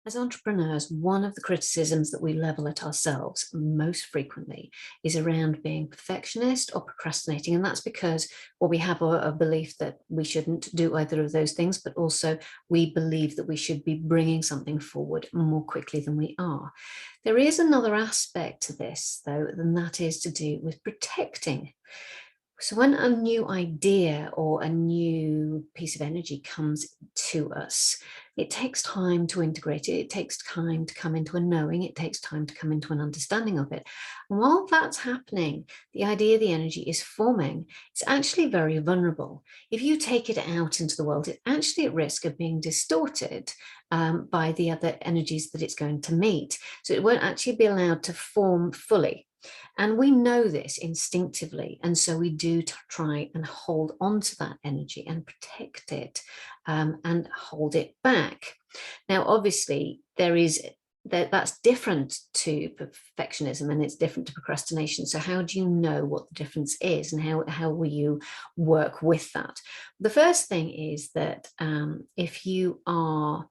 As entrepreneurs, one of the criticisms that we level at ourselves most frequently is around being perfectionist or procrastinating. And that's because, well, we have a belief that we shouldn't do either of those things, but also we believe that we should be bringing something forward more quickly than we are. There is another aspect to this, though, and that is to do with protecting. So when a new idea or a new piece of energy comes to us, it takes time to integrate it. It takes time to come into a knowing. It takes time to come into an understanding of it. And while that's happening, the idea, the energy is forming. It's actually very vulnerable. If you take it out into the world, it's actually at risk of being distorted by the other energies that it's going to meet. So it won't actually be allowed to form fully. And we know this instinctively. And so we do try and hold on to that energy and protect it and hold it back. Now, obviously, that's different to perfectionism and it's different to procrastination. So how do you know what the difference is and how will you work with that? The first thing is that if you are,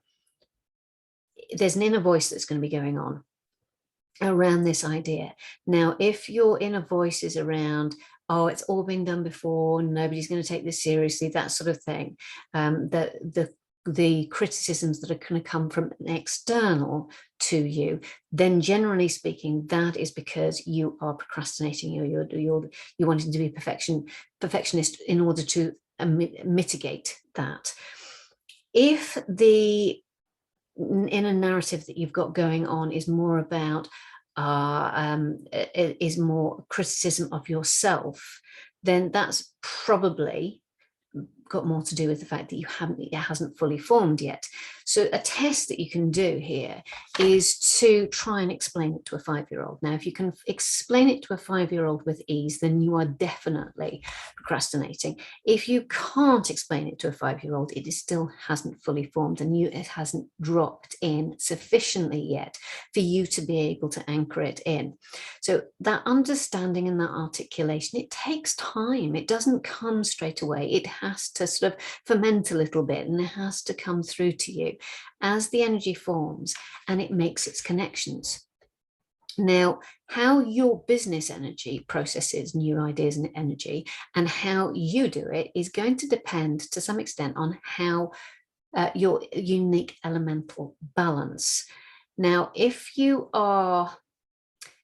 there's an inner voice that's going to be going on around this idea. Now, if your inner voice is around, oh, it's all been done before, nobody's going to take this seriously, that sort of thing, the criticisms that are going to come from an external to you, then generally speaking, that is because you are procrastinating, or you're wanting to be perfectionist in order to mitigate that. If the inner narrative that you've got going on is more about is more criticism of yourself, then that's probably got more to do with the fact that it hasn't fully formed yet. So a test that you can do here is to try and explain it to a 5-year-old. Now, if you can explain it to a 5-year-old with ease, then you are definitely procrastinating. If you can't explain it to a 5-year-old, it still hasn't fully formed and it hasn't dropped in sufficiently yet for you to be able to anchor it in. So that understanding and that articulation, it takes time. It doesn't come straight away. It has to sort of ferment a little bit and it has to come through to you as the energy forms and it makes its connections. Now, how your business energy processes new ideas and energy and how you do it is going to depend to some extent on how your unique elemental balance. Now, if you are,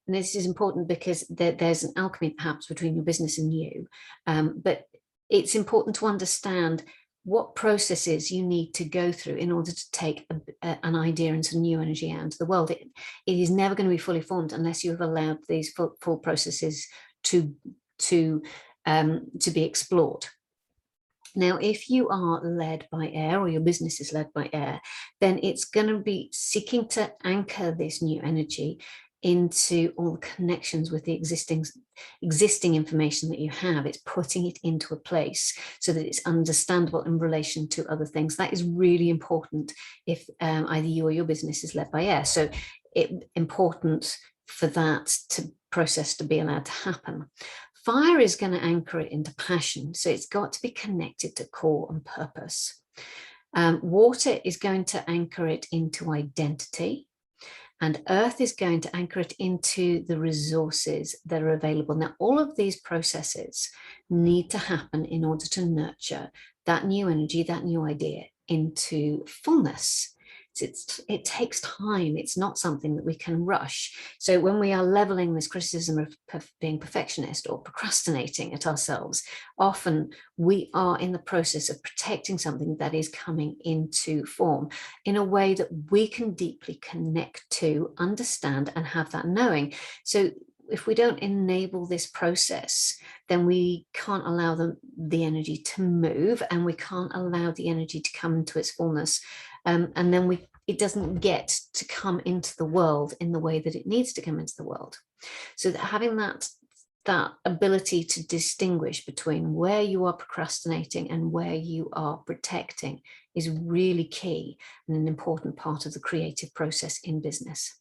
and this is important because there's an alchemy perhaps between your business and you, but it's important to understand what processes you need to go through in order to take an idea and some new energy out into the world. It is never going to be fully formed unless you have allowed these full processes to be explored. Now, if you are led by air or your business is led by air, then it's going to be seeking to anchor this new energy into all the connections with the existing information that you have. It's putting it into a place so that it's understandable in relation to other things. That is really important if either you or your business is led by air. So it's important for that process to be allowed to happen. Fire is going to anchor it into passion. So it's got to be connected to core and purpose. Water is going to anchor it into identity. And earth is going to anchor it into the resources that are available. Now, all of these processes need to happen in order to nurture that new energy, that new idea into fullness. It takes time. It's not something that we can rush. So when we are leveling this criticism of being perfectionist or procrastinating at ourselves, often we are in the process of protecting something that is coming into form in a way that we can deeply connect to, understand, and have that knowing. So if we don't enable this process, then we can't allow the energy to move and we can't allow the energy to come into its fullness. And then it doesn't get to come into the world in the way that it needs to come into the world. So that having that ability to distinguish between where you are procrastinating and where you are protecting is really key and an important part of the creative process in business.